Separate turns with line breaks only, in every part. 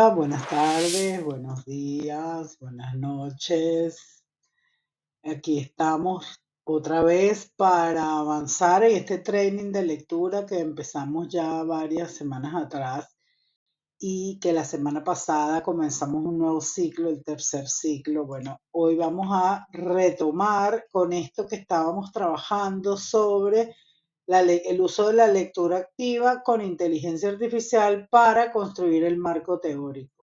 Buenas tardes, buenos días, buenas noches. Aquí estamos otra vez para avanzar en este training de lectura que empezamos ya varias semanas atrás y que la semana pasada comenzamos un nuevo ciclo, el tercer ciclo. Bueno, hoy vamos a retomar con esto que estábamos trabajando sobre el uso de la lectura activa con inteligencia artificial para construir el marco teórico.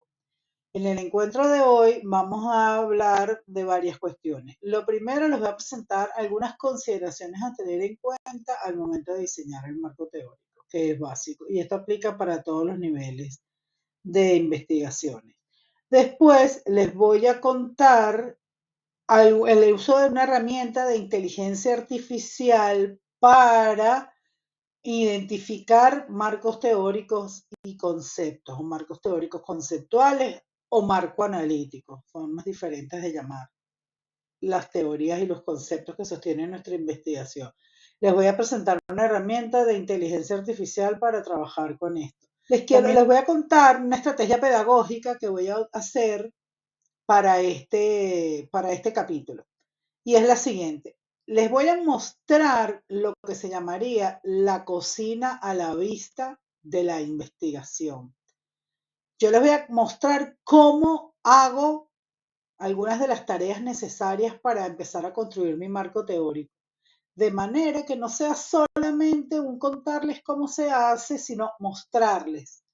En el encuentro de hoy vamos a hablar de varias cuestiones. Lo primero, les voy a presentar algunas consideraciones a tener en cuenta al momento de diseñar el marco teórico, que es básico, y esto aplica para todos los niveles de investigaciones. Después les voy a contar el uso de una herramienta de inteligencia artificial para identificar marcos teóricos y conceptos, o marcos teóricos conceptuales o marco analítico, formas diferentes de llamar las teorías y los conceptos que sostienen nuestra investigación. Les voy a presentar una herramienta de inteligencia artificial para trabajar con esto. Les voy a contar una estrategia pedagógica que voy a hacer para este capítulo. Y es la siguiente. Les voy a mostrar lo que se llamaría la cocina a la vista de la investigación. Yo les voy a mostrar cómo hago algunas de las tareas necesarias para empezar a construir mi marco teórico. De manera que no sea solamente un contarles cómo se hace, sino mostrarles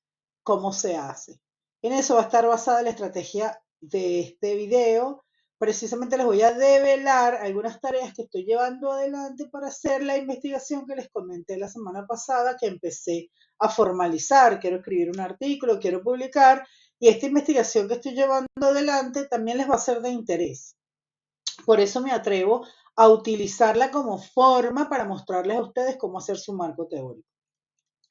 cómo se hace. En eso va a estar basada la estrategia de este video. Precisamente les voy a develar algunas tareas que estoy llevando adelante para hacer la investigación que les comenté la semana pasada, que empecé a formalizar. Quiero escribir un artículo, quiero publicar, y esta investigación que estoy llevando adelante también les va a ser de interés. Por eso me atrevo a utilizarla como forma para mostrarles a ustedes cómo hacer su marco teórico.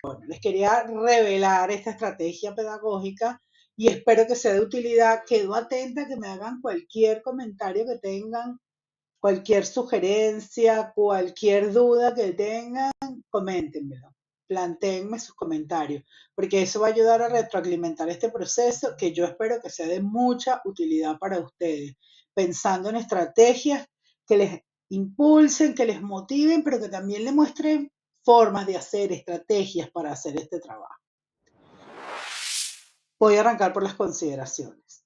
Bueno, les quería revelar esta estrategia pedagógica y espero que sea de utilidad. Quedo atenta a que me hagan cualquier comentario que tengan, cualquier sugerencia, cualquier duda que tengan, coméntenmelo. Plantéenme sus comentarios, porque eso va a ayudar a retroalimentar este proceso que yo espero que sea de mucha utilidad para ustedes, pensando en estrategias que les impulsen, que les motiven, pero que también les muestren formas de hacer, estrategias para hacer este trabajo. Voy a arrancar por las consideraciones.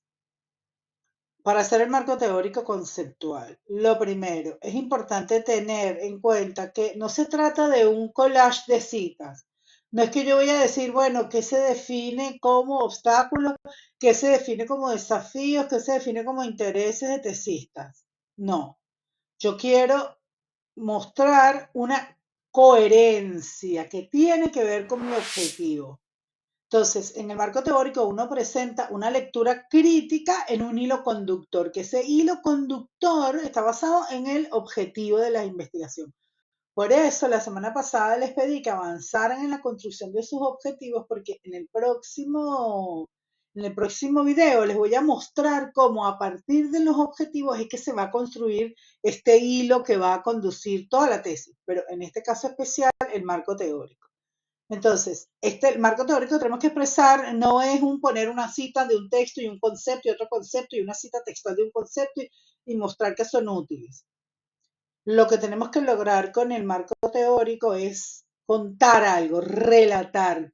Para hacer el marco teórico conceptual, lo primero, es importante tener en cuenta que no se trata de un collage de citas. No es que yo voy a decir, bueno, qué se define como obstáculos, qué se define como desafíos, qué se define como intereses de tesistas. No, yo quiero mostrar una coherencia que tiene que ver con mi objetivo. Entonces, en el marco teórico uno presenta una lectura crítica en un hilo conductor, que ese hilo conductor está basado en el objetivo de la investigación. Por eso, la semana pasada les pedí que avanzaran en la construcción de sus objetivos, porque en el próximo video les voy a mostrar cómo a partir de los objetivos es que se va a construir este hilo que va a conducir toda la tesis, pero en este caso especial, el marco teórico. Entonces, el marco teórico que tenemos que expresar no es poner una cita de un texto y un concepto y otro concepto y una cita textual de un concepto y mostrar que son útiles. Lo que tenemos que lograr con el marco teórico es contar algo, relatar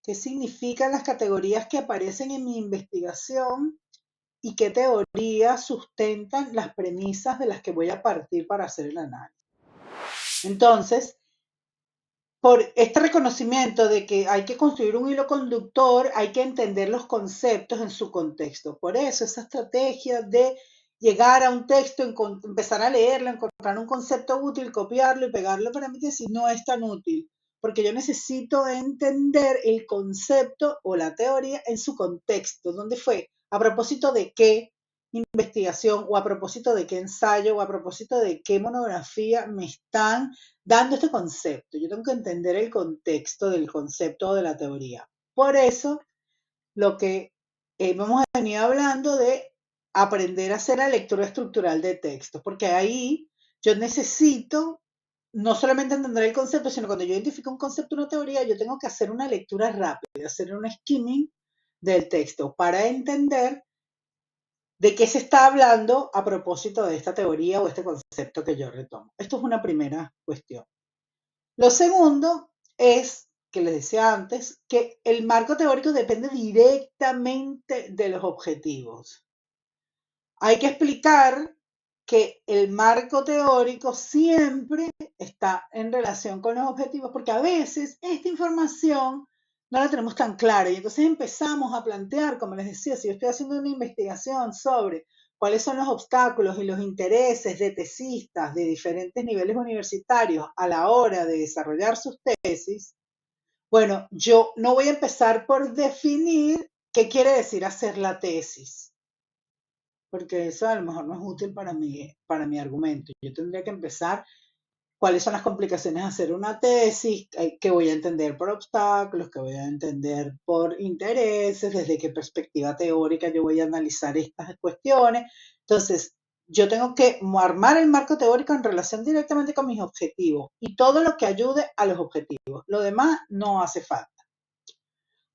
qué significan las categorías que aparecen en mi investigación y qué teorías sustentan las premisas de las que voy a partir para hacer el análisis. Entonces, por este reconocimiento de que hay que construir un hilo conductor, hay que entender los conceptos en su contexto. Por eso esa estrategia de llegar a un texto, empezar a leerlo, encontrar un concepto útil, copiarlo y pegarlo para mi tesis no es tan útil, porque yo necesito entender el concepto o la teoría en su contexto, dónde fue, a propósito de qué investigación o a propósito de qué ensayo o a propósito de qué monografía me están dando este concepto. Yo tengo que entender el contexto del concepto o de la teoría. Por eso, lo que hemos venido hablando de aprender a hacer la lectura estructural de textos, porque ahí yo necesito no solamente entender el concepto, sino cuando yo identifico un concepto, una teoría, yo tengo que hacer una lectura rápida, hacer un skimming del texto para entender de qué se está hablando a propósito de esta teoría o este concepto que yo retomo. Esto es una primera cuestión. Lo segundo es, que les decía antes, que el marco teórico depende directamente de los objetivos. Hay que explicar que el marco teórico siempre está en relación con los objetivos, porque a veces esta información no la tenemos tan clara y entonces empezamos a plantear, como les decía, si yo estoy haciendo una investigación sobre cuáles son los obstáculos y los intereses de tesistas de diferentes niveles universitarios a la hora de desarrollar sus tesis, bueno, yo no voy a empezar por definir qué quiere decir hacer la tesis, porque eso a lo mejor no es útil para mi argumento. Yo tendría que empezar cuáles son las complicaciones de hacer una tesis, que voy a entender por obstáculos, que voy a entender por intereses, desde qué perspectiva teórica yo voy a analizar estas cuestiones. Entonces, yo tengo que armar el marco teórico en relación directamente con mis objetivos y todo lo que ayude a los objetivos. Lo demás no hace falta.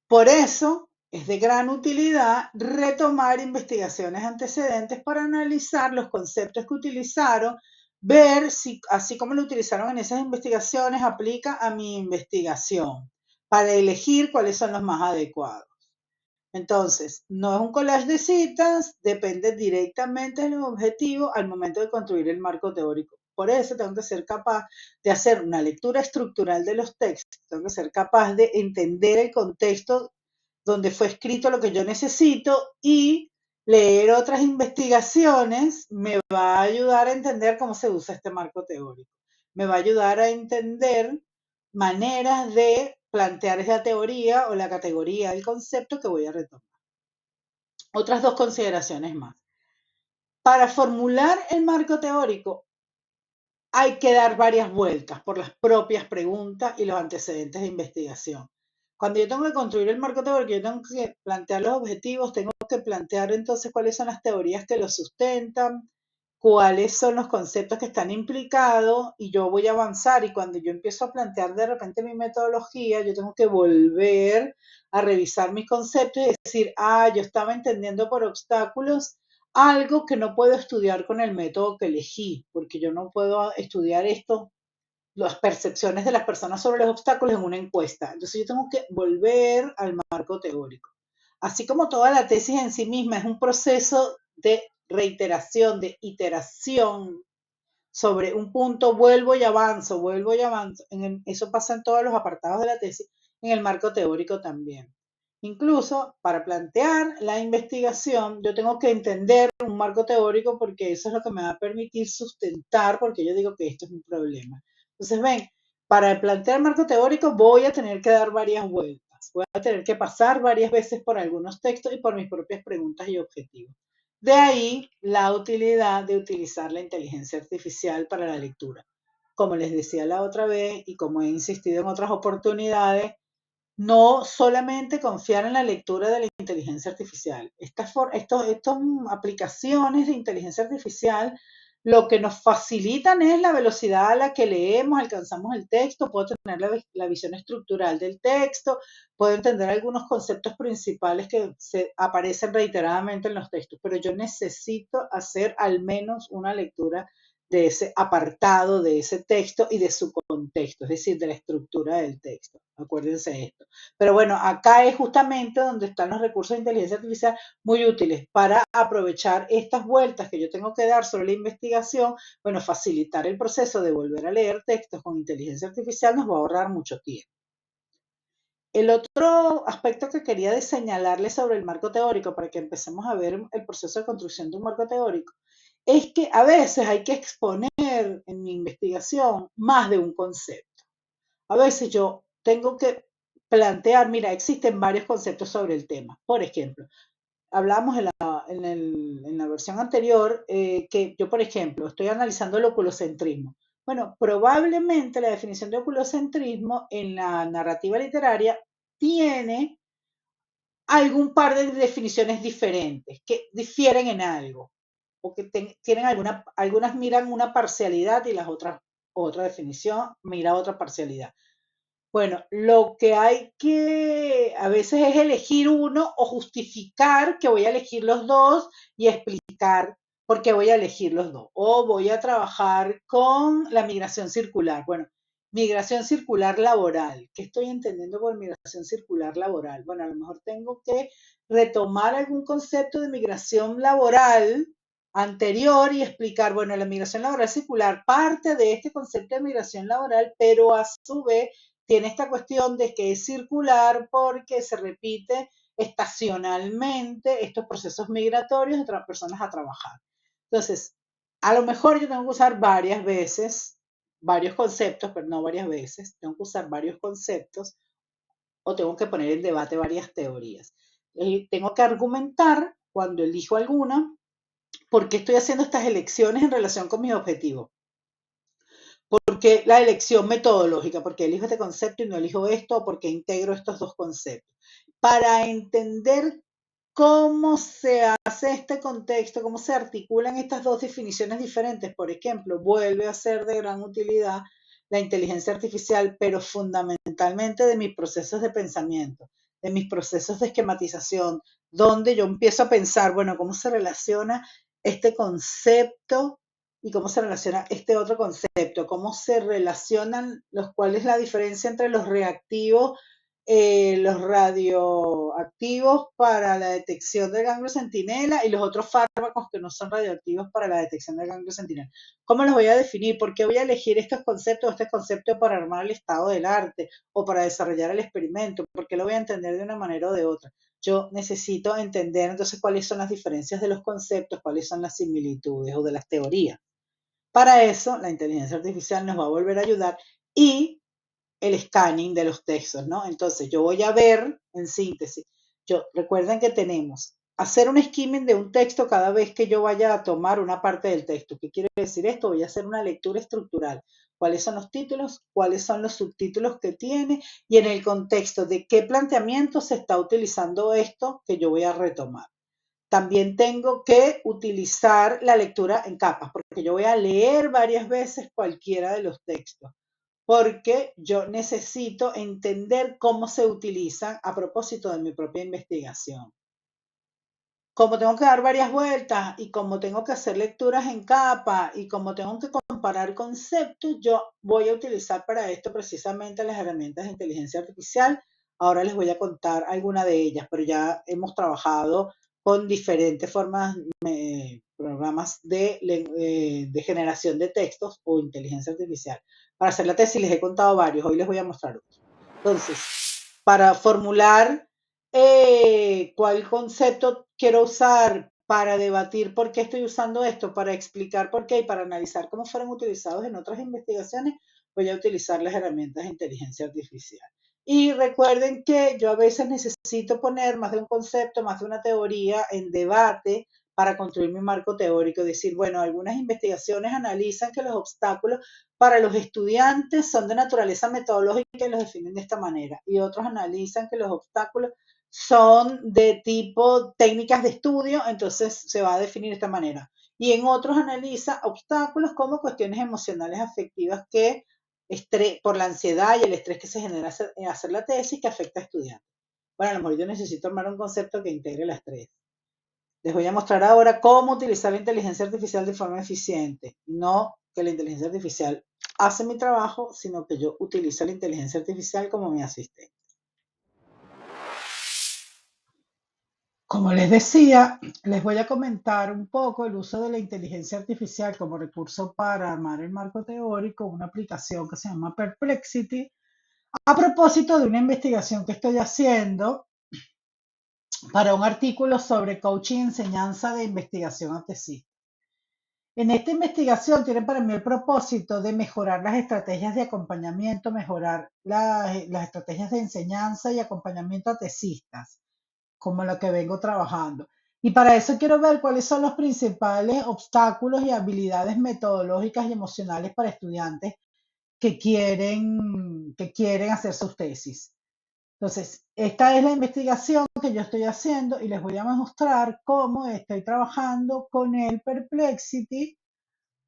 Por eso es de gran utilidad retomar investigaciones antecedentes para analizar los conceptos que utilizaron, ver si, así como lo utilizaron en esas investigaciones, aplica a mi investigación, para elegir cuáles son los más adecuados. Entonces, no es un collage de citas, depende directamente del objetivo al momento de construir el marco teórico. Por eso tengo que ser capaz de hacer una lectura estructural de los textos, tengo que ser capaz de entender el contexto donde fue escrito lo que yo necesito y leer otras investigaciones me va a ayudar a entender cómo se usa este marco teórico. Me va a ayudar a entender maneras de plantear esa teoría o la categoría del concepto que voy a retomar. Otras dos consideraciones más. Para formular el marco teórico hay que dar varias vueltas por las propias preguntas y los antecedentes de investigación. Cuando yo tengo que construir el marco teórico, yo tengo que plantear los objetivos, tengo que plantear entonces cuáles son las teorías que los sustentan, cuáles son los conceptos que están implicados y yo voy a avanzar y cuando yo empiezo a plantear de repente mi metodología, yo tengo que volver a revisar mis conceptos y decir, yo estaba entendiendo por obstáculos algo que no puedo estudiar con el método que elegí, porque yo no puedo estudiar esto, las percepciones de las personas sobre los obstáculos en una encuesta. Entonces yo tengo que volver al marco teórico. Así como toda la tesis en sí misma es un proceso de reiteración, de iteración sobre un punto, vuelvo y avanzo, vuelvo y avanzo. Eso pasa en todos los apartados de la tesis, en el marco teórico también. Incluso para plantear la investigación, yo tengo que entender un marco teórico porque eso es lo que me va a permitir sustentar, porque yo digo que esto es un problema. Entonces, ven, para plantear marco teórico voy a tener que dar varias vueltas, voy a tener que pasar varias veces por algunos textos y por mis propias preguntas y objetivos. De ahí la utilidad de utilizar la inteligencia artificial para la lectura. Como les decía la otra vez y como he insistido en otras oportunidades, no solamente confiar en la lectura de la inteligencia artificial. Estas aplicaciones de inteligencia artificial lo que nos facilitan es la velocidad a la que leemos, alcanzamos el texto, puedo tener la visión estructural del texto, puedo entender algunos conceptos principales que aparecen reiteradamente en los textos, pero yo necesito hacer al menos una lectura de ese apartado, de ese texto y de su contexto, es decir, de la estructura del texto. Acuérdense de esto. Pero bueno, acá es justamente donde están los recursos de inteligencia artificial muy útiles para aprovechar estas vueltas que yo tengo que dar sobre la investigación, bueno, facilitar el proceso de volver a leer textos con inteligencia artificial nos va a ahorrar mucho tiempo. El otro aspecto que quería señalarles sobre el marco teórico, para que empecemos a ver el proceso de construcción de un marco teórico, es que a veces hay que exponer en mi investigación más de un concepto. A veces yo tengo que plantear, mira, existen varios conceptos sobre el tema. Por ejemplo, hablábamos en la versión anterior que yo, por ejemplo, estoy analizando el oculocentrismo. Bueno, probablemente la definición de oculocentrismo en la narrativa literaria tiene algún par de definiciones diferentes, que difieren en algo, o que tienen algunas miran una parcialidad y las otras, otra definición mira otra parcialidad. Bueno, lo que hay que a veces es elegir uno o justificar que voy a elegir los dos y explicar por qué voy a elegir los dos. O voy a trabajar con la migración circular. Bueno, migración circular laboral. ¿Qué estoy entendiendo por migración circular laboral? Bueno, a lo mejor tengo que retomar algún concepto de migración laboral anterior y explicar, bueno, la migración laboral circular parte de este concepto de migración laboral, pero a su vez tiene esta cuestión de que es circular porque se repite estacionalmente estos procesos migratorios de personas a trabajar. Entonces, a lo mejor yo tengo que usar varias veces, varios conceptos, pero no varias veces, tengo que usar varios conceptos o tengo que poner en debate varias teorías. Tengo que argumentar cuando elijo alguna por qué estoy haciendo estas elecciones en relación con mis objetivos. Porque la elección metodológica, porque elijo este concepto y no elijo esto, o porque integro estos dos conceptos. Para entender cómo se hace este contexto, cómo se articulan estas dos definiciones diferentes, por ejemplo, vuelve a ser de gran utilidad la inteligencia artificial, pero fundamentalmente de mis procesos de pensamiento, de mis procesos de esquematización, donde yo empiezo a pensar, bueno, cómo se relaciona este concepto y cómo se relaciona este otro concepto, cómo se relacionan cuál es la diferencia entre los reactivos, los radioactivos para la detección del ganglio centinela y los otros fármacos que no son radioactivos para la detección del ganglio centinela. ¿Cómo los voy a definir? ¿Por qué voy a elegir estos conceptos, este concepto para armar el estado del arte o para desarrollar el experimento? ¿Por qué lo voy a entender de una manera o de otra? Yo necesito entender entonces cuáles son las diferencias de los conceptos, cuáles son las similitudes o de las teorías. Para eso, la inteligencia artificial nos va a volver a ayudar y el scanning de los textos, ¿no? Entonces, yo voy a ver, en síntesis, recuerden que tenemos hacer un skimming de un texto cada vez que yo vaya a tomar una parte del texto. ¿Qué quiere decir esto? Voy a hacer una lectura estructural. ¿Cuáles son los títulos? ¿Cuáles son los subtítulos que tiene? Y en el contexto de qué planteamiento se está utilizando esto que yo voy a retomar. También tengo que utilizar la lectura en capas, porque yo voy a leer varias veces cualquiera de los textos, porque yo necesito entender cómo se utilizan a propósito de mi propia investigación. Como tengo que dar varias vueltas y como tengo que hacer lecturas en capa y como tengo que comparar conceptos, yo voy a utilizar para esto precisamente las herramientas de inteligencia artificial. Ahora les voy a contar alguna de ellas, pero ya hemos trabajado con diferentes formas, programas de generación de textos o inteligencia artificial. Para hacer la tesis les he contado varios, hoy les voy a mostrar otros. Entonces, para formular cuál concepto quiero usar para debatir por qué estoy usando esto, para explicar por qué y para analizar cómo fueron utilizados en otras investigaciones, voy a utilizar las herramientas de inteligencia artificial. Y recuerden que yo a veces necesito poner más de un concepto, más de una teoría en debate para construir mi marco teórico. Es decir, bueno, algunas investigaciones analizan que los obstáculos para los estudiantes son de naturaleza metodológica y los definen de esta manera. Y otros analizan que los obstáculos son de tipo técnicas de estudio, entonces se va a definir de esta manera. Y en otros analiza obstáculos como cuestiones emocionales afectivas que por la ansiedad y el estrés que se genera hacer la tesis que afecta a estudiantes. Bueno, a lo mejor yo necesito armar un concepto que integre las tres. Les voy a mostrar ahora cómo utilizar la inteligencia artificial de forma eficiente. No que la inteligencia artificial hace mi trabajo, sino que yo utilizo la inteligencia artificial como mi asistente. Como les decía, les voy a comentar un poco el uso de la inteligencia artificial como recurso para armar el marco teórico, una aplicación que se llama Perplexity, a propósito de una investigación que estoy haciendo para un artículo sobre coaching y enseñanza de investigación a tesis. En esta investigación tiene para mí el propósito de mejorar las estrategias de acompañamiento, mejorar las estrategias de enseñanza y acompañamiento a tesistas, como lo que vengo trabajando. Y para eso quiero ver cuáles son los principales obstáculos y habilidades metodológicas y emocionales para estudiantes que quieren hacer sus tesis. Entonces, esta es la investigación que yo estoy haciendo y les voy a mostrar cómo estoy trabajando con el Perplexity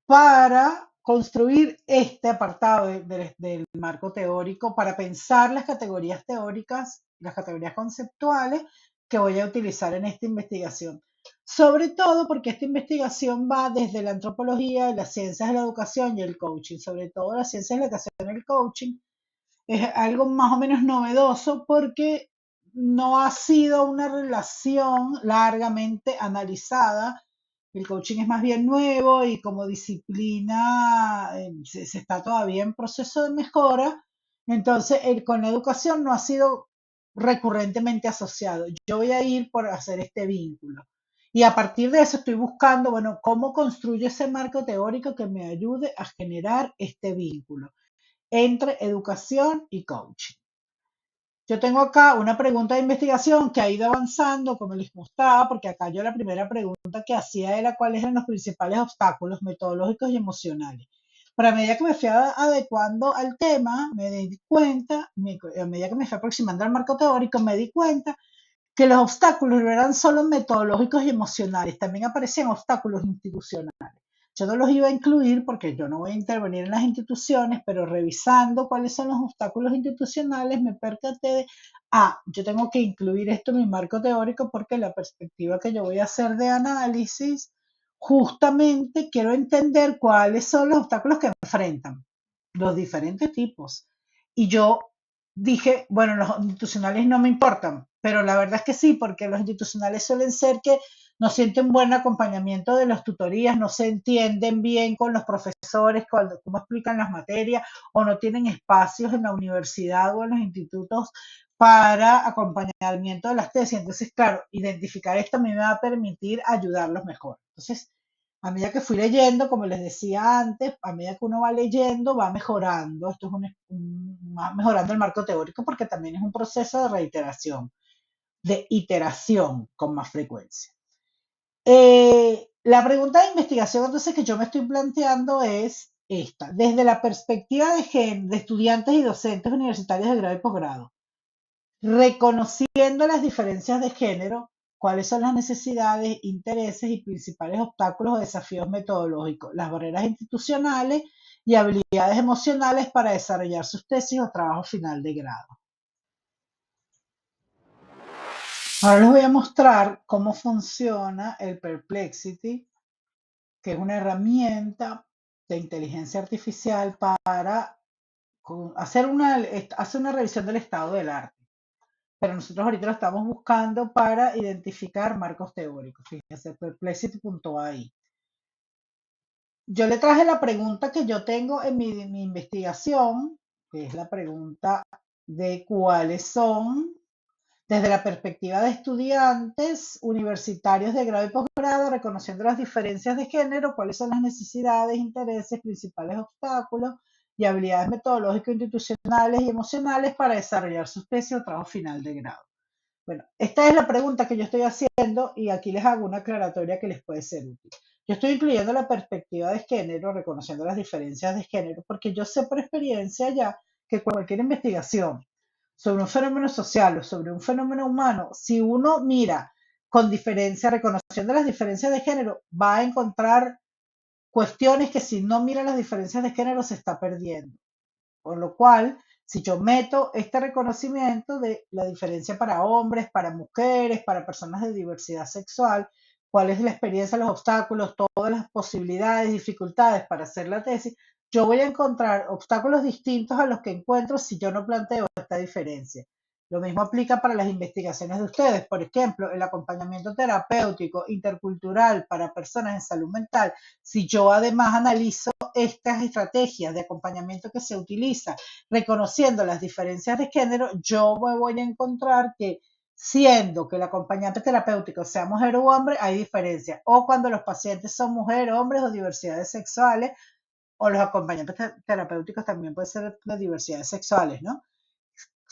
para construir este apartado del marco teórico para pensar las categorías teóricas, las categorías conceptuales que voy a utilizar en esta investigación. Sobre todo porque esta investigación va desde la antropología, las ciencias de la educación y el coaching, sobre todo las ciencias de la educación y el coaching. Es algo más o menos novedoso porque no ha sido una relación largamente analizada. El coaching es más bien nuevo y como disciplina se está todavía en proceso de mejora. Entonces, con la educación no ha sido recurrentemente asociado. Yo voy a ir por hacer este vínculo. Y a partir de eso estoy buscando, bueno, cómo construyo ese marco teórico que me ayude a generar este vínculo entre educación y coaching. Yo tengo acá una pregunta de investigación que ha ido avanzando, como les mostraba, porque acá yo la primera pregunta que hacía era cuáles eran los principales obstáculos metodológicos y emocionales. Pero a medida que me fui adecuando al tema, me di cuenta, a medida que me fui aproximando al marco teórico, me di cuenta que los obstáculos no eran solo metodológicos y emocionales, también aparecían obstáculos institucionales. Yo no los iba a incluir porque yo no voy a intervenir en las instituciones, pero revisando cuáles son los obstáculos institucionales, me percaté de, yo tengo que incluir esto en mi marco teórico porque la perspectiva que yo voy a hacer de análisis, justamente quiero entender cuáles son los obstáculos que enfrentan los diferentes tipos. Y yo dije, bueno, los institucionales no me importan, pero la verdad es que sí, porque los institucionales suelen ser que no sienten buen acompañamiento de las tutorías, no se entienden bien con los profesores, cómo explican las materias, o no tienen espacios en la universidad o en los institutos para acompañamiento de las tesis. Entonces, claro, identificar esto a mí me va a permitir ayudarlos mejor. Entonces, a medida que fui leyendo, como les decía antes, a medida que uno va leyendo, va mejorando. Esto es va mejorando el marco teórico porque también es un proceso de reiteración, de iteración con más frecuencia. La pregunta de investigación entonces que yo me estoy planteando es esta. Desde la perspectiva de estudiantes y docentes universitarios de grado y posgrado, reconociendo las diferencias de género, cuáles son las necesidades, intereses y principales obstáculos o desafíos metodológicos, las barreras institucionales y habilidades emocionales para desarrollar sus tesis o trabajo final de grado. Ahora les voy a mostrar cómo funciona el Perplexity, que es una herramienta de inteligencia artificial para hacer una revisión del estado del arte. Pero nosotros ahorita lo estamos buscando para identificar marcos teóricos. Fíjense, perplexity.ai. Yo le traje la pregunta que yo tengo en mi investigación, que es la pregunta de cuáles son, desde la perspectiva de estudiantes universitarios de grado y posgrado, reconociendo las diferencias de género, cuáles son las necesidades, intereses, principales obstáculos y habilidades metodológicas, institucionales y emocionales para desarrollar su tesis o trabajo final de grado. Bueno, esta es la pregunta que yo estoy haciendo y aquí les hago una aclaratoria que les puede ser útil. Yo estoy incluyendo la perspectiva de género, reconociendo las diferencias de género, porque yo sé por experiencia ya que cualquier investigación sobre un fenómeno social o sobre un fenómeno humano, si uno mira con diferencia, reconociendo las diferencias de género, va a encontrar cuestiones que si no mira las diferencias de género se está perdiendo. Por lo cual, si yo meto este reconocimiento de la diferencia para hombres, para mujeres, para personas de diversidad sexual, cuál es la experiencia, los obstáculos, todas las posibilidades, dificultades para hacer la tesis, yo voy a encontrar obstáculos distintos a los que encuentro si yo no planteo esta diferencia. Lo mismo aplica para las investigaciones de ustedes. Por ejemplo, el acompañamiento terapéutico intercultural para personas en salud mental. Si yo además analizo estas estrategias de acompañamiento que se utilizan, reconociendo las diferencias de género, yo me voy a encontrar que siendo que el acompañante terapéutico sea mujer o hombre, hay diferencias. O cuando los pacientes son mujeres, hombres o diversidades sexuales, o los acompañantes terapéuticos también pueden ser de diversidades sexuales, ¿no?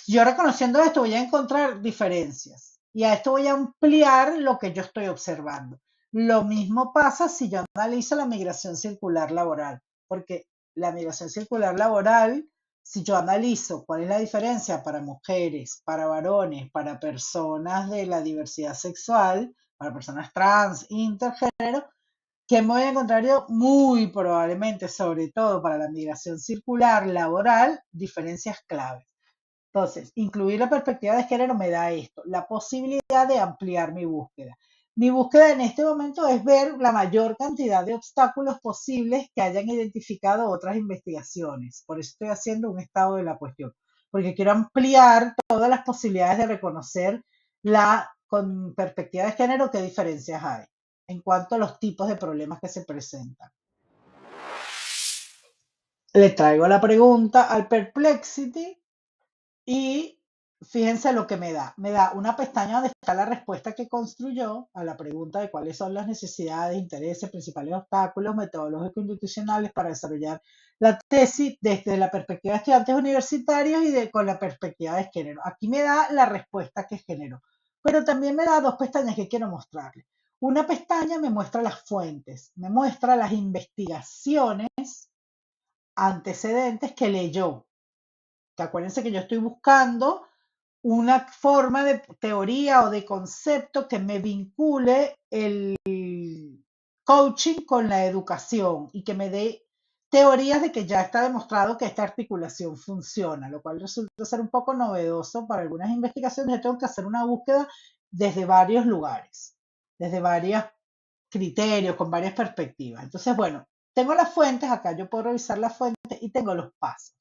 Yo reconociendo esto voy a encontrar diferencias y a esto voy a ampliar lo que yo estoy observando. Lo mismo pasa si yo analizo la migración circular laboral, porque la migración circular laboral, si yo analizo cuál es la diferencia para mujeres, para varones, para personas de la diversidad sexual, para personas trans, intergénero, ¿Qué me voy a encontrar yo? Muy probablemente, sobre todo para la migración circular laboral, diferencias clave. Entonces, incluir la perspectiva de género me da esto, la posibilidad de ampliar mi búsqueda. Mi búsqueda en este momento es ver la mayor cantidad de obstáculos posibles que hayan identificado otras investigaciones. Por eso estoy haciendo un estado de la cuestión, porque quiero ampliar todas las posibilidades de reconocer con perspectiva de género qué diferencias hay en cuanto a los tipos de problemas que se presentan. Le traigo la pregunta al Perplexity y fíjense lo que me da. Me da una pestaña donde está la respuesta que construyó a la pregunta de cuáles son las necesidades, intereses, principales obstáculos metodológicos institucionales para desarrollar la tesis desde la perspectiva de estudiantes universitarios con la perspectiva de género. Aquí me da la respuesta que generó, pero también me da dos pestañas que quiero mostrarles. Una pestaña me muestra las fuentes, me muestra las investigaciones antecedentes que leyó. Que acuérdense que yo estoy buscando una forma de teoría o de concepto que me vincule el coaching con la educación y que me dé teorías de que ya está demostrado que esta articulación funciona, lo cual resulta ser un poco novedoso para algunas investigaciones. Yo tengo que hacer una búsqueda desde varios lugares, desde varios criterios, con varias perspectivas. Entonces, bueno, tengo las fuentes, acá yo puedo revisar las fuentes y tengo los pasos.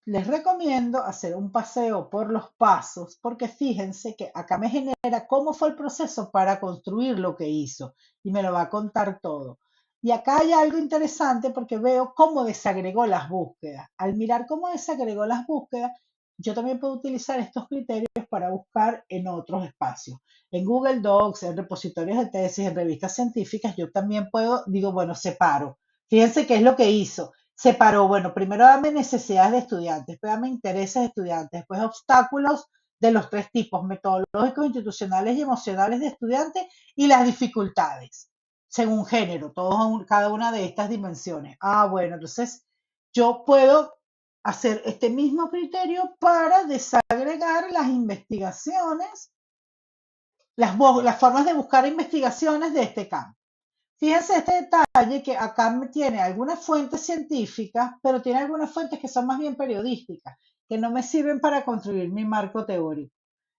Les recomiendo hacer un paseo por los pasos porque fíjense que acá me genera cómo fue el proceso para construir lo que hizo y me lo va a contar todo. Y acá hay algo interesante porque veo cómo desagregó las búsquedas. Al mirar cómo desagregó las búsquedas, yo también puedo utilizar estos criterios para buscar en otros espacios. En Google Docs, en repositorios de tesis, en revistas científicas, yo también puedo, digo, bueno, separo. Fíjense qué es lo que hizo. Separó, bueno, primero dame necesidades de estudiantes, después dame intereses de estudiantes, después obstáculos de los tres tipos, metodológicos, institucionales y emocionales de estudiantes y las dificultades, según género, cada una de estas dimensiones. Ah, bueno, entonces yo puedo hacer este mismo criterio para desagregar las investigaciones, las formas de buscar investigaciones de este campo. Fíjense este detalle que acá tiene algunas fuentes científicas, pero tiene algunas fuentes que son más bien periodísticas, que no me sirven para construir mi marco teórico.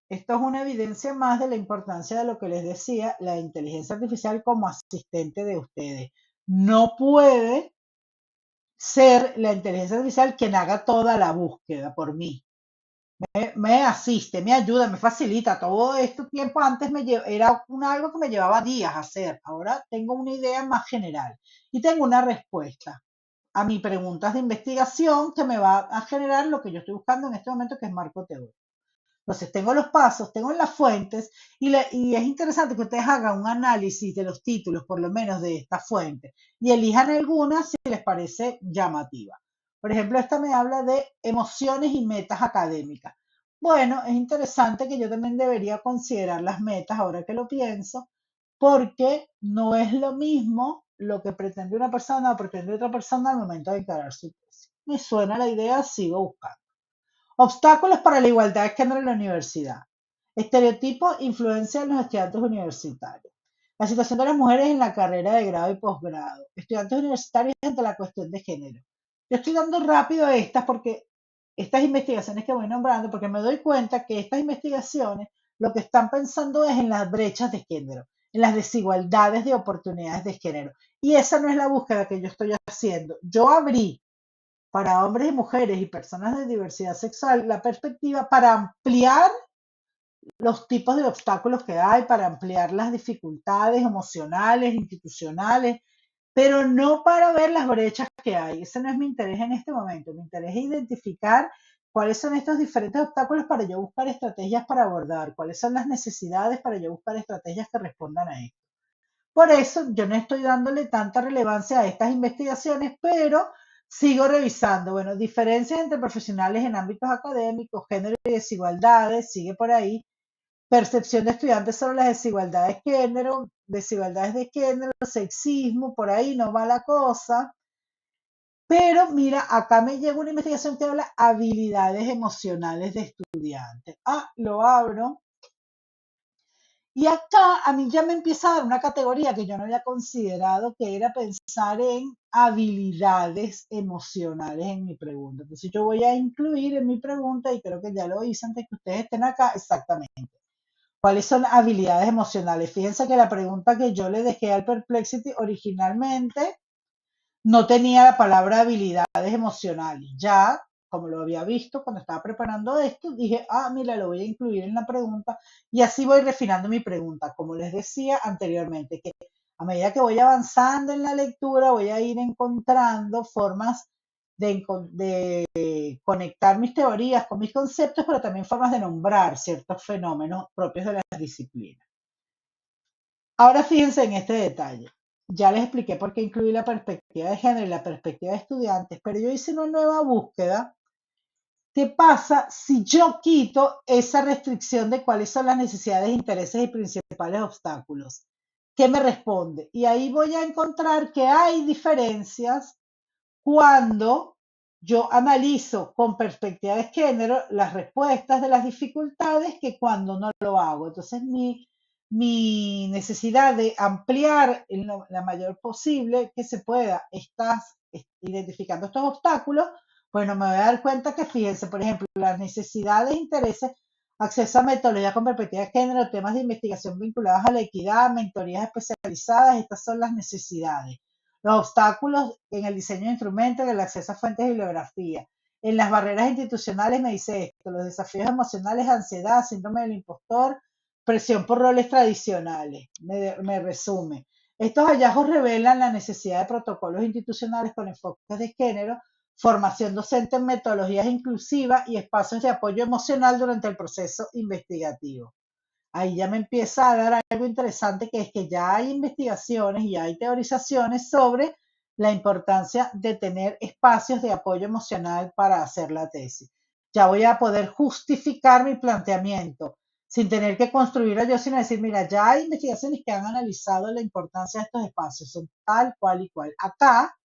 Esto es una evidencia más de la importancia de lo que les decía, la inteligencia artificial como asistente de ustedes. No puede ser la inteligencia artificial quien haga toda la búsqueda por mí. Me asiste, me ayuda, me facilita. Todo este tiempo antes era algo que me llevaba días hacer. Ahora tengo una idea más general y tengo una respuesta a mis preguntas de investigación que me va a generar lo que yo estoy buscando en este momento, que es marco teórico. Entonces, tengo los pasos, tengo las fuentes y es interesante que ustedes hagan un análisis de los títulos, por lo menos de esta fuente, y elijan algunas si les parece llamativa. Por ejemplo, esta me habla de emociones y metas académicas. Bueno, es interesante que yo también debería considerar las metas ahora que lo pienso, porque no es lo mismo lo que pretende una persona o pretende otra persona al momento de encarar su tesis. Me suena la idea, sigo buscando. Obstáculos para la igualdad de género en la universidad. Estereotipos influencian en los estudiantes universitarios. La situación de las mujeres en la carrera de grado y posgrado. Estudiantes universitarios ante la cuestión de género. Yo estoy dando rápido estas investigaciones que voy nombrando, porque me doy cuenta que estas investigaciones lo que están pensando es en las brechas de género, en las desigualdades de oportunidades de género. Y esa no es la búsqueda que yo estoy haciendo. Yo abrí para hombres y mujeres y personas de diversidad sexual la perspectiva para ampliar los tipos de obstáculos que hay, para ampliar las dificultades emocionales, institucionales, pero no para ver las brechas que hay. Ese no es mi interés en este momento. Mi interés es identificar cuáles son estos diferentes obstáculos para yo buscar estrategias para abordar, cuáles son las necesidades para yo buscar estrategias que respondan a esto. Por eso yo no estoy dándole tanta relevancia a estas investigaciones, pero sigo revisando. Bueno, diferencias entre profesionales en ámbitos académicos, género y desigualdades, sigue por ahí. Percepción de estudiantes sobre las desigualdades de género, sexismo, por ahí no va la cosa. Pero mira, acá me llega una investigación que habla habilidades emocionales de estudiantes. Ah, lo abro Y acá a mí ya me empieza a dar una categoría que yo no había considerado, que era pensar en habilidades emocionales en mi pregunta. Entonces yo voy a incluir en mi pregunta, y creo que ya lo hice antes que ustedes estén acá, exactamente. ¿Cuáles son habilidades emocionales? Fíjense que la pregunta que yo le dejé al Perplexity originalmente no tenía la palabra habilidades emocionales. Ya, como lo había visto cuando estaba preparando esto, dije, mira, lo voy a incluir en la pregunta y así voy refinando mi pregunta. Como les decía anteriormente, que a medida que voy avanzando en la lectura, voy a ir encontrando formas de conectar mis teorías con mis conceptos, pero también formas de nombrar ciertos fenómenos propios de las disciplinas. Ahora fíjense en este detalle. Ya les expliqué por qué incluí la perspectiva de género y la perspectiva de estudiantes, pero yo hice una nueva búsqueda. ¿Qué pasa si yo quito esa restricción de cuáles son las necesidades, intereses y principales obstáculos? ¿Qué me responde? Y ahí voy a encontrar que hay diferencias cuando yo analizo con perspectiva de género las respuestas de las dificultades que cuando no lo hago. Entonces, mi necesidad de ampliar en la mayor posible que se pueda, identificando estos obstáculos, bueno, me voy a dar cuenta que, fíjense, por ejemplo, las necesidades, intereses, acceso a metodología con perspectiva de género, temas de investigación vinculados a la equidad, mentorías especializadas, estas son las necesidades. Los obstáculos en el diseño de instrumentos, en el acceso a fuentes de bibliografía. En las barreras institucionales me dice esto, los desafíos emocionales, ansiedad, síndrome del impostor, presión por roles tradicionales. Me resume. Estos hallazgos revelan la necesidad de protocolos institucionales con enfoques de género, formación docente en metodologías inclusivas y espacios de apoyo emocional durante el proceso investigativo. Ahí ya me empieza a dar algo interesante, que es que ya hay investigaciones y hay teorizaciones sobre la importancia de tener espacios de apoyo emocional para hacer la tesis. Ya voy a poder justificar mi planteamiento sin tener que construirlo yo, sino decir, mira, ya hay investigaciones que han analizado la importancia de estos espacios, son tal, cual y cual. Acá,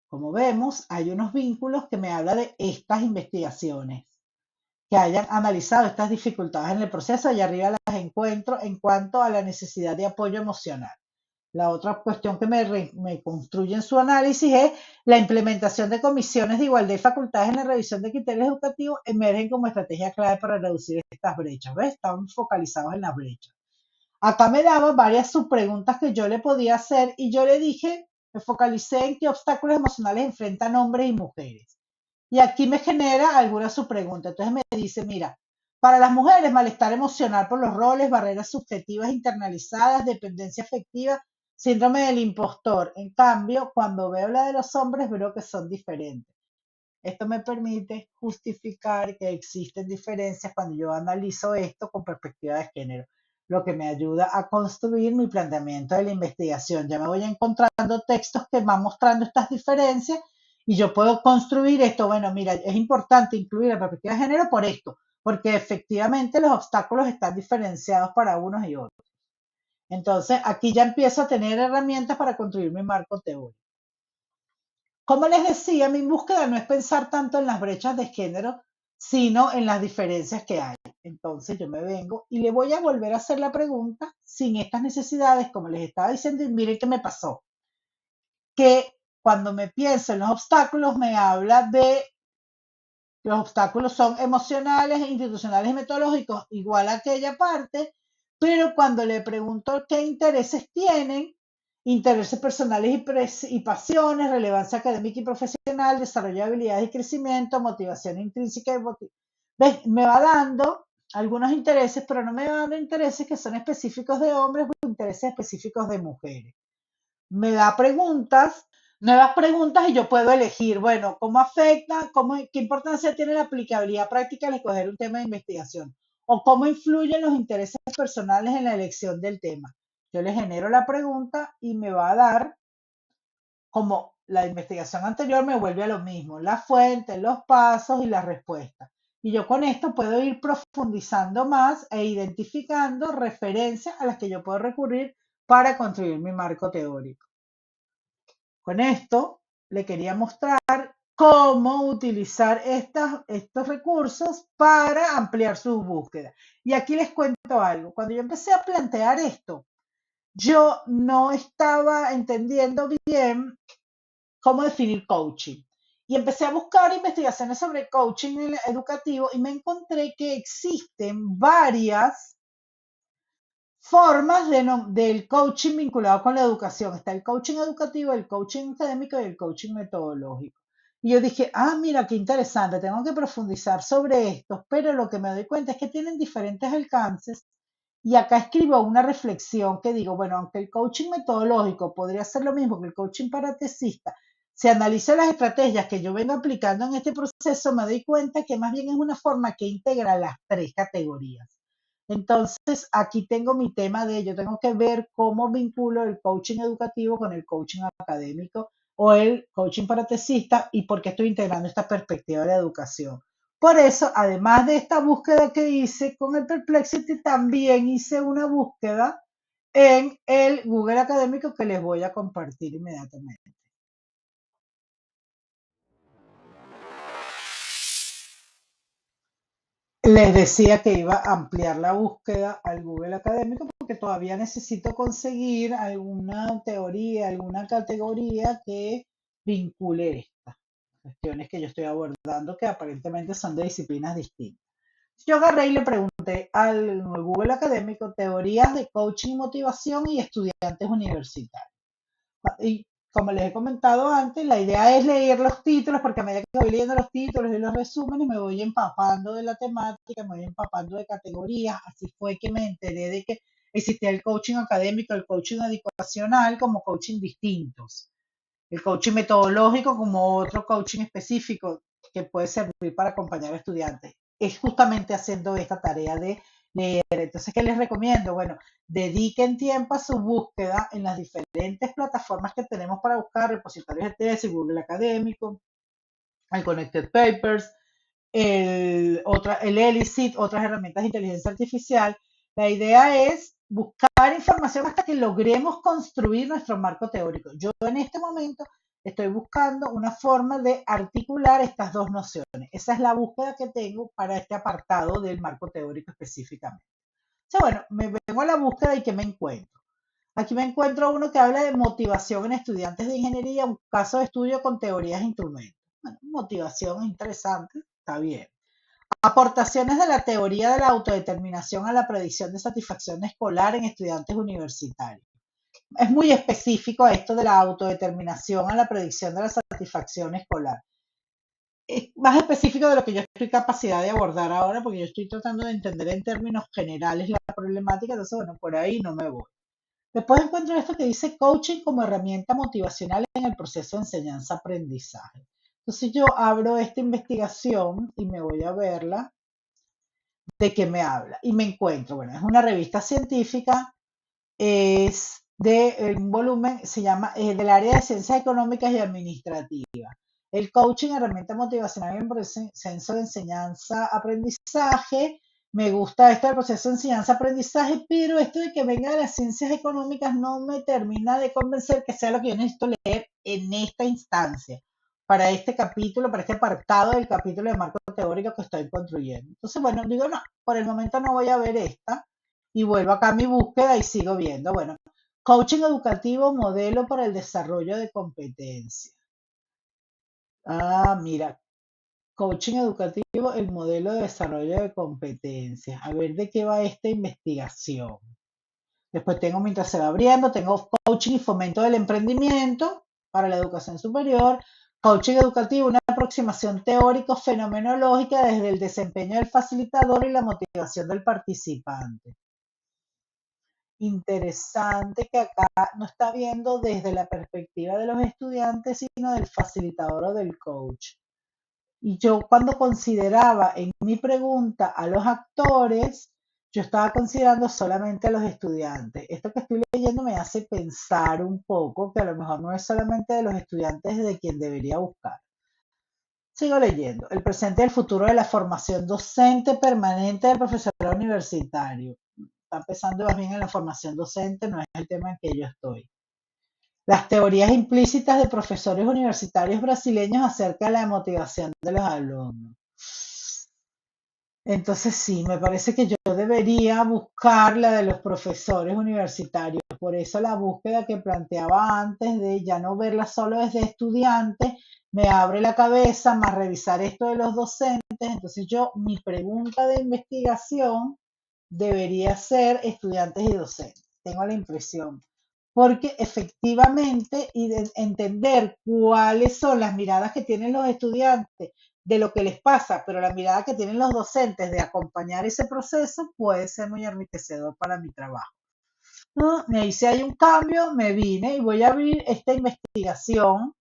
como vemos, hay unos vínculos que me hablan de estas investigaciones que hayan analizado estas dificultades en el proceso, y arriba las encuentro en cuanto a la necesidad de apoyo emocional. La otra cuestión que me construye en su análisis es la implementación de comisiones de igualdad y facultades en la revisión de criterios educativos emergen como estrategia clave para reducir estas brechas. ¿Ves? Estamos focalizados en las brechas. Acá me daba varias subpreguntas que yo le podía hacer y yo le dije, me focalicé en qué obstáculos emocionales enfrentan hombres y mujeres. Y aquí me genera alguna subpregunta. Entonces me dice, mira, para las mujeres, malestar emocional por los roles, barreras subjetivas internalizadas, dependencia afectiva, síndrome del impostor. En cambio, cuando veo la de los hombres, veo que son diferentes. Esto me permite justificar que existen diferencias cuando yo analizo esto con perspectiva de género, lo que me ayuda a construir mi planteamiento de la investigación. Ya me voy encontrando textos que van mostrando estas diferencias y yo puedo construir esto. Bueno, mira, es importante incluir la perspectiva de género por esto, porque efectivamente los obstáculos están diferenciados para unos y otros. Entonces, aquí ya empiezo a tener herramientas para construir mi marco teórico. Como les decía, mi búsqueda no es pensar tanto en las brechas de género, sino en las diferencias que hay. Entonces yo me vengo y le voy a volver a hacer la pregunta sin estas necesidades, como les estaba diciendo, y miren qué me pasó. Que cuando me pienso en los obstáculos, me habla de los obstáculos son emocionales, institucionales y metodológicos, igual a aquella parte, pero cuando le pregunto qué intereses tienen, intereses personales y pasiones, relevancia académica y profesional, desarrollo de habilidades y crecimiento, motivación intrínseca ¿ves? Me va dando algunos intereses, pero no me va dando intereses que son específicos de hombres o intereses específicos de mujeres. Me da preguntas, nuevas preguntas, y yo puedo elegir, bueno, ¿cómo afecta? ¿Qué importancia tiene la aplicabilidad práctica al escoger un tema de investigación? ¿O cómo influyen los intereses personales en la elección del tema? Yo le genero la pregunta y me va a dar, como la investigación anterior, me vuelve a lo mismo, la fuente, los pasos y las respuestas. Y yo con esto puedo ir profundizando más e identificando referencias a las que yo puedo recurrir para construir mi marco teórico. Con esto le quería mostrar cómo utilizar estos recursos para ampliar sus búsquedas. Y aquí les cuento algo. Cuando yo empecé a plantear esto, yo no estaba entendiendo bien cómo definir coaching. Y empecé a buscar investigaciones sobre coaching educativo y me encontré que existen varias formas del coaching vinculado con la educación. Está el coaching educativo, el coaching académico y el coaching metodológico. Y yo dije, mira, qué interesante, tengo que profundizar sobre esto, pero lo que me doy cuenta es que tienen diferentes alcances y acá escribo una reflexión que digo, bueno, aunque el coaching metodológico podría ser lo mismo que el coaching para tesista, si analizo las estrategias que yo vengo aplicando en este proceso, me doy cuenta que más bien es una forma que integra las tres categorías. Entonces, aquí tengo mi tema de ello. Tengo que ver cómo vinculo el coaching educativo con el coaching académico o el coaching para tesistas y por qué estoy integrando esta perspectiva de la educación. Por eso, además de esta búsqueda que hice con el Perplexity, también hice una búsqueda en el Google Académico que les voy a compartir inmediatamente. Les decía que iba a ampliar la búsqueda al Google Académico porque todavía necesito conseguir alguna teoría, alguna categoría que vincule estas cuestiones que yo estoy abordando, que aparentemente son de disciplinas distintas. Yo agarré y le pregunté al Google Académico teorías de coaching y motivación y estudiantes universitarios. Y como les he comentado antes, la idea es leer los títulos, porque a medida que voy leyendo los títulos y los resúmenes, me voy empapando de la temática, me voy empapando de categorías. Así fue que me enteré de que existía el coaching académico, el coaching educacional como coaching distintos. El coaching metodológico como otro coaching específico que puede servir para acompañar a estudiantes. Es justamente haciendo esta tarea de leer. Entonces, ¿qué les recomiendo? Bueno, dediquen tiempo a su búsqueda en las diferentes plataformas que tenemos para buscar repositorios de tesis, Google Académico, el Connected Papers, el ELICIT, otras herramientas de inteligencia artificial. La idea es buscar información hasta que logremos construir nuestro marco teórico. Yo en este momento estoy buscando una forma de articular estas dos nociones. Esa es la búsqueda que tengo para este apartado del marco teórico específicamente. O sea, bueno, me vengo a la búsqueda y ¿qué me encuentro? Aquí me encuentro uno que habla de motivación en estudiantes de ingeniería, un caso de estudio con teorías e instrumentos. Bueno, motivación interesante, está bien. Aportaciones de la teoría de la autodeterminación a la predicción de satisfacción escolar en estudiantes universitarios. Es muy específico esto de la autodeterminación a la predicción de la satisfacción escolar. Es más específico de lo que yo estoy capacidad de abordar ahora, porque yo estoy tratando de entender en términos generales la problemática, entonces, bueno, por ahí no me voy. Después encuentro esto que dice coaching como herramienta motivacional en el proceso de enseñanza-aprendizaje. Entonces yo abro esta investigación y me voy a verla de qué me habla. Y me encuentro, bueno, es una revista científica, es de un volumen, se llama, del área de ciencias económicas y administrativas. El coaching, herramienta motivacional en el proceso de enseñanza-aprendizaje. Me gusta esto del proceso de enseñanza-aprendizaje, pero esto de que venga de las ciencias económicas no me termina de convencer que sea lo que yo necesito leer en esta instancia, para este capítulo, para este apartado del capítulo de marco teórico que estoy construyendo. Entonces, bueno, digo, no, por el momento no voy a ver esta y vuelvo acá a mi búsqueda y sigo viendo. Bueno, coaching educativo, modelo para el desarrollo de competencias. Mira, coaching educativo, el modelo de desarrollo de competencias. A ver de qué va esta investigación. Después tengo, mientras se va abriendo, tengo coaching y fomento del emprendimiento para la educación superior, coaching educativo, una aproximación teórico-fenomenológica desde el desempeño del facilitador y la motivación del participante. Interesante que acá no está viendo desde la perspectiva de los estudiantes, sino del facilitador o del coach. Y yo cuando consideraba en mi pregunta a los actores, yo estaba considerando solamente a los estudiantes. Esto que estoy leyendo me hace pensar un poco que a lo mejor no es solamente de los estudiantes de quien debería buscar. Sigo leyendo. El presente y el futuro de la formación docente permanente del profesorado universitario. Está empezando más bien en la formación docente, no es el tema en que yo estoy. Las teorías implícitas de profesores universitarios brasileños acerca de la motivación de los alumnos. Entonces sí, me parece que yo debería buscar la de los profesores universitarios. Por eso la búsqueda que planteaba antes de ya no verla solo desde estudiante, me abre la cabeza, más revisar esto de los docentes. Entonces yo, mi pregunta de investigación debería ser estudiantes y docentes. Tengo la impresión. Porque efectivamente y de entender cuáles son las miradas que tienen los estudiantes de lo que les pasa, pero la mirada que tienen los docentes de acompañar ese proceso puede ser muy enriquecedor para mi trabajo. ¿No? Me hice ahí un cambio, me vine y voy a abrir esta investigación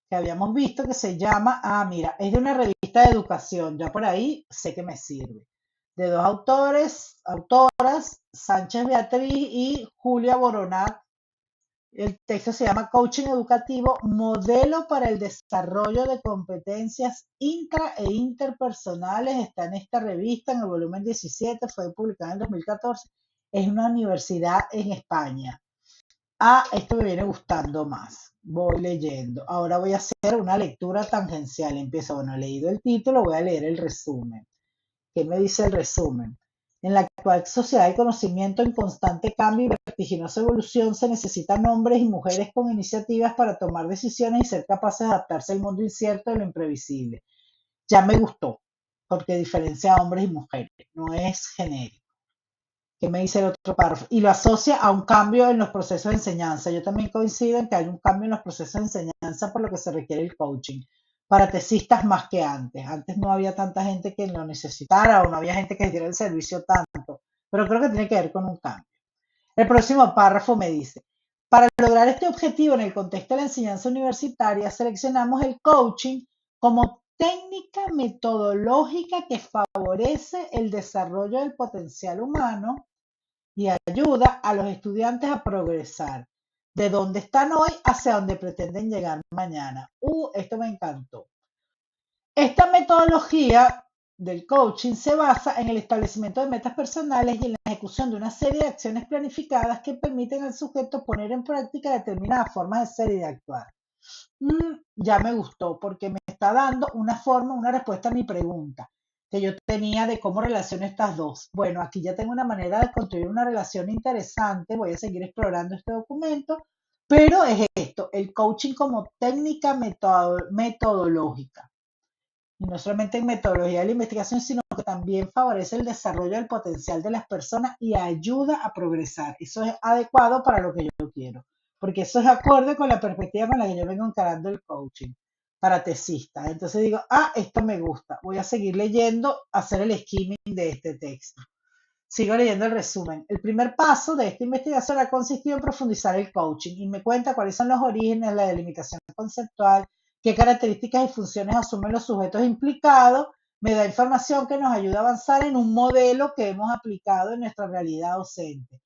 que habíamos visto que se llama, mira, es de una revista de educación, ya por ahí sé que me sirve. De dos autoras, Sánchez Beatriz y Julia Boronat. El texto se llama Coaching Educativo, modelo para el desarrollo de competencias intra e interpersonales. Está en esta revista, en el volumen 17, fue publicada en 2014. Es una universidad en España. Esto me viene gustando más. Voy leyendo. Ahora voy a hacer una lectura tangencial. Empiezo, bueno, he leído el título, voy a leer el resumen. ¿Qué me dice el resumen? En la actual sociedad de conocimiento en constante cambio y vertiginosa evolución, se necesitan hombres y mujeres con iniciativas para tomar decisiones y ser capaces de adaptarse al mundo incierto y lo imprevisible. Ya me gustó, porque diferencia a hombres y mujeres, no es genérico. ¿Qué me dice el otro párrafo? Y lo asocia a un cambio en los procesos de enseñanza. Yo también coincido en que hay un cambio en los procesos de enseñanza por lo que se requiere el coaching para tesistas más que antes. Antes no había tanta gente que lo necesitara o no había gente que diera el servicio tanto, pero creo que tiene que ver con un cambio. El próximo párrafo me dice, para lograr este objetivo en el contexto de la enseñanza universitaria, seleccionamos el coaching como técnica metodológica que favorece el desarrollo del potencial humano y ayuda a los estudiantes a progresar de donde están hoy hacia donde pretenden llegar mañana. Esto me encantó. Esta metodología del coaching se basa en el establecimiento de metas personales y en la ejecución de una serie de acciones planificadas que permiten al sujeto poner en práctica determinadas formas de ser y de actuar. Ya me gustó porque me está dando una forma, una respuesta a mi pregunta que yo tenía de cómo relaciono estas dos. Bueno, aquí ya tengo una manera de construir una relación interesante. Voy a seguir explorando este documento, pero es esto, el coaching como técnica metodológica. Y no solamente en metodología de la investigación, sino que también favorece el desarrollo del potencial de las personas y ayuda a progresar. Eso es adecuado para lo que yo quiero, porque eso es acorde con la perspectiva con la que yo vengo encarando el coaching para tesistas. Entonces digo, esto me gusta, voy a seguir leyendo, hacer el skimming de este texto. Sigo leyendo el resumen. El primer paso de esta investigación ha consistido en profundizar el coaching y me cuenta cuáles son los orígenes, la delimitación conceptual, qué características y funciones asumen los sujetos implicados. Me da información que nos ayuda a avanzar en un modelo que hemos aplicado en nuestra realidad docente,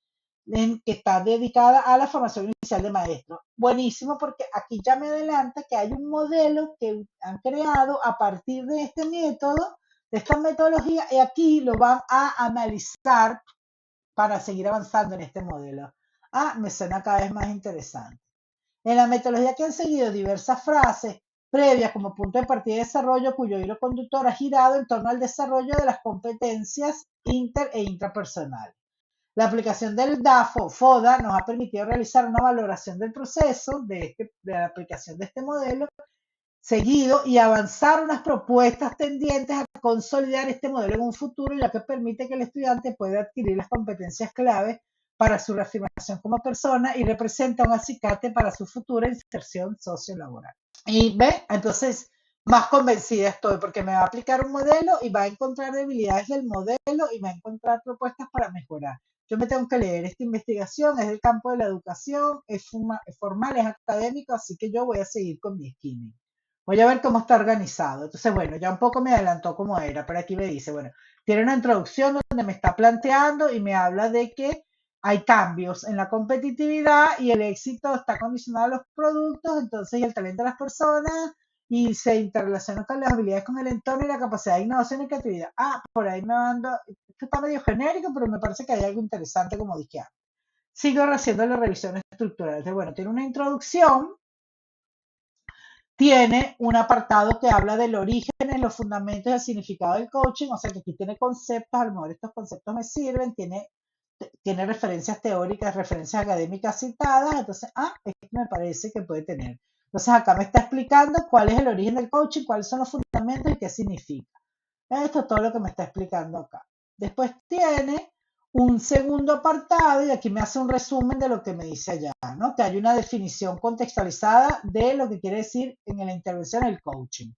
que está dedicada a la formación inicial de maestros. Buenísimo, porque aquí ya me adelanta que hay un modelo que han creado a partir de este método, de esta metodología, y aquí lo van a analizar para seguir avanzando en este modelo. Me suena cada vez más interesante. En la metodología que han seguido diversas frases previas como punto de partida y desarrollo cuyo hilo conductor ha girado en torno al desarrollo de las competencias inter e intrapersonales. La aplicación del DAFO, FODA, nos ha permitido realizar una valoración del proceso de la aplicación de este modelo seguido y avanzar unas propuestas tendientes a consolidar este modelo en un futuro, ya que permite que el estudiante pueda adquirir las competencias clave para su reafirmación como persona y representa un acicate para su futura inserción sociolaboral. Y ve, entonces más convencida estoy porque me va a aplicar un modelo y va a encontrar debilidades del modelo y va a encontrar propuestas para mejorar. Yo me tengo que leer esta investigación, es del campo de la educación, es formal, es académico, así que yo voy a seguir con mi skimming. Voy a ver cómo está organizado. Entonces, bueno, ya un poco me adelantó cómo era, pero aquí me dice, bueno, tiene una introducción donde me está planteando y me habla de que hay cambios en la competitividad y el éxito está condicionado a los productos, entonces, y el talento de las personas, y se interrelaciona con las habilidades con el entorno y la capacidad de innovación y creatividad. Por ahí me mando, esto está medio genérico, pero me parece que hay algo interesante como dije antes. sigo haciendo la revisión estructural. Entonces, bueno, tiene una introducción, tiene un apartado que habla del origen, los fundamentos y el significado del coaching, o sea que aquí tiene conceptos, a lo mejor estos conceptos me sirven, tiene referencias teóricas, referencias académicas citadas, entonces, esto me parece que puede tener. Entonces acá me está explicando cuál es el origen del coaching, cuáles son los fundamentos y qué significa. Esto es todo lo que me está explicando acá. Después tiene un segundo apartado y aquí me hace un resumen de lo que me dice allá, ¿no? Que hay una definición contextualizada de lo que quiere decir en la intervención el coaching.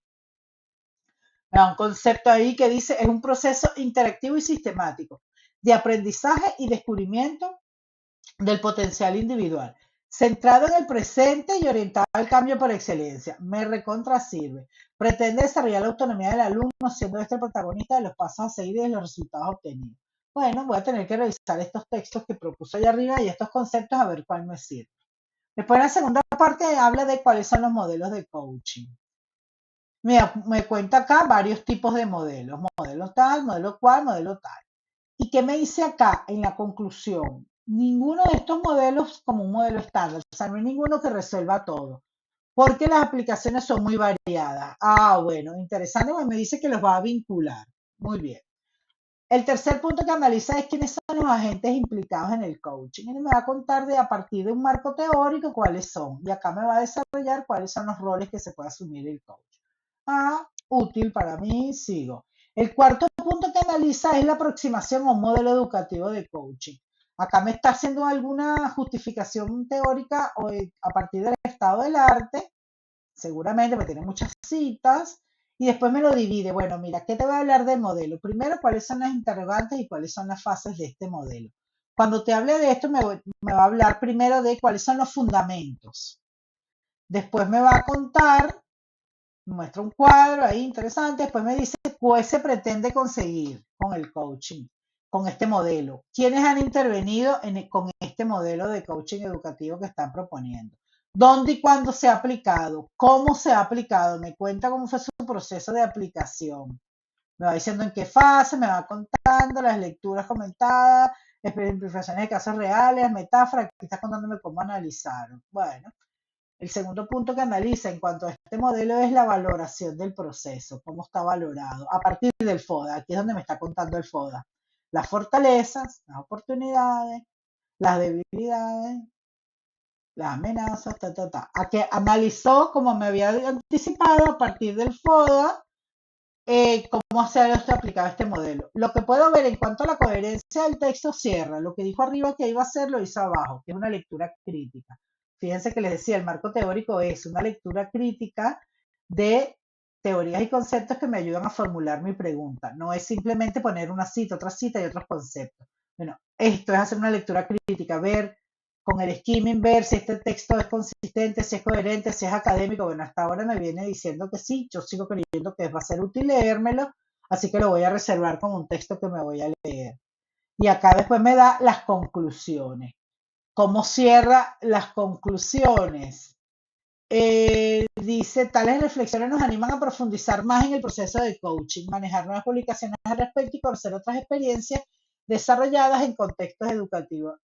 Me da un concepto ahí que dice es un proceso interactivo y sistemático de aprendizaje y descubrimiento del potencial individual, centrado en el presente y orientado al cambio por excelencia. Me recontra sirve. Pretende desarrollar la autonomía del alumno, siendo este el protagonista de los pasos a seguir y de los resultados obtenidos. Bueno, voy a tener que revisar estos textos que propuso allá arriba y estos conceptos a ver cuál me sirve. Después, en la segunda parte, habla de cuáles son los modelos de coaching. Mira, me cuenta acá varios tipos de modelos. Modelo tal, modelo cual, modelo tal. ¿Y qué me dice acá en la conclusión? Ninguno de estos modelos como un modelo estándar, o sea, no hay ninguno que resuelva todo, porque las aplicaciones son muy variadas. Bueno, interesante, porque me dice que los va a vincular. Muy bien. El tercer punto que analiza es quiénes son los agentes implicados en el coaching. Y me va a contar a partir de un marco teórico cuáles son. Y acá me va a desarrollar cuáles son los roles que se puede asumir el coach. Útil para mí, sigo. El cuarto punto que analiza es la aproximación a un modelo educativo de coaching. Acá me está haciendo alguna justificación teórica a partir del estado del arte, seguramente me tiene muchas citas, y después me lo divide. Bueno, mira, ¿qué te voy a hablar del modelo? Primero, cuáles son las interrogantes y cuáles son las fases de este modelo. Cuando te hable de esto, me va a hablar primero de cuáles son los fundamentos. Después me va a contar, me muestra un cuadro ahí interesante, después me dice qué se pretende conseguir con el coaching, con este modelo. ¿Quiénes han intervenido con este modelo de coaching educativo que están proponiendo? ¿Dónde y cuándo se ha aplicado? ¿Cómo se ha aplicado? Me cuenta cómo fue su proceso de aplicación. Me va diciendo en qué fase, me va contando las lecturas comentadas, explicaciones de casos reales, metáforas, aquí está contándome cómo analizaron. Bueno, el segundo punto que analiza en cuanto a este modelo es la valoración del proceso, cómo está valorado a partir del FODA. Aquí es donde me está contando el FODA. Las fortalezas, las oportunidades, las debilidades, las amenazas, A que analizó, como me había anticipado, a partir del FODA, cómo se ha aplicado este modelo. Lo que puedo ver en cuanto a la coherencia del texto cierra. Lo que dijo arriba que iba a hacer, lo hizo abajo, que es una lectura crítica. Fíjense que les decía, el marco teórico es una lectura crítica de teorías y conceptos que me ayudan a formular mi pregunta. No es simplemente poner una cita, otra cita y otros conceptos. Bueno, esto es hacer una lectura crítica, ver con el skimming, ver si este texto es consistente, si es coherente, si es académico. Bueno, hasta ahora me viene diciendo que sí, yo sigo creyendo que va a ser útil leérmelo, así que lo voy a reservar como un texto que me voy a leer. Y acá después me da las conclusiones. ¿Cómo cierra las conclusiones? Dice, tales reflexiones nos animan a profundizar más en el proceso de coaching, manejar nuevas publicaciones al respecto y conocer otras experiencias desarrolladas en contextos educativos.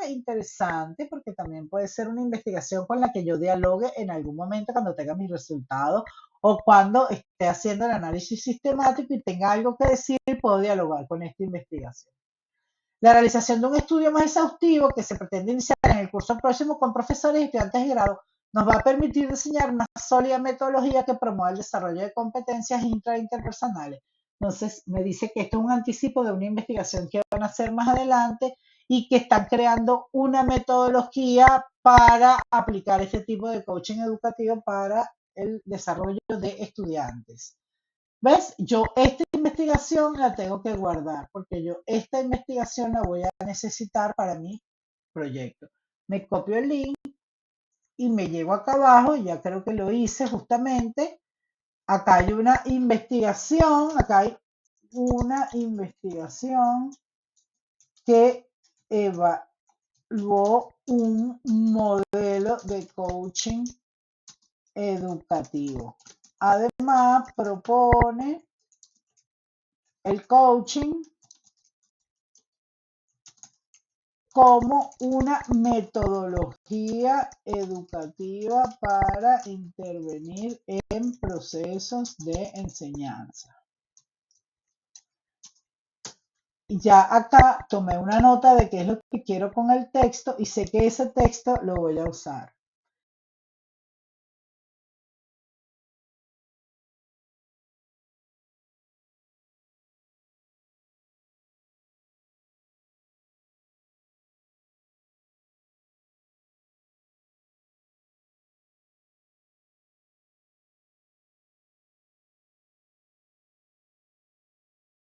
Interesante, porque también puede ser una investigación con la que yo dialogue en algún momento cuando tenga mis resultados o cuando esté haciendo el análisis sistemático y tenga algo que decir, puedo dialogar con esta investigación. La realización de un estudio más exhaustivo que se pretende iniciar en el curso próximo con profesores y estudiantes de grado nos va a permitir diseñar una sólida metodología que promueva el desarrollo de competencias intra e interpersonales. Entonces, me dice que esto es un anticipo de una investigación que van a hacer más adelante y que están creando una metodología para aplicar este tipo de coaching educativo para el desarrollo de estudiantes. ¿Ves? Yo esta investigación la tengo que guardar porque yo esta investigación la voy a necesitar para mi proyecto. Me copio el link y me llevo acá abajo, ya creo que lo hice justamente. Acá hay una investigación, acá hay una investigación que evaluó un modelo de coaching educativo. Además, propone el coaching como una metodología educativa para intervenir en procesos de enseñanza. Y ya acá tomé una nota de qué es lo que quiero con el texto y sé que ese texto lo voy a usar.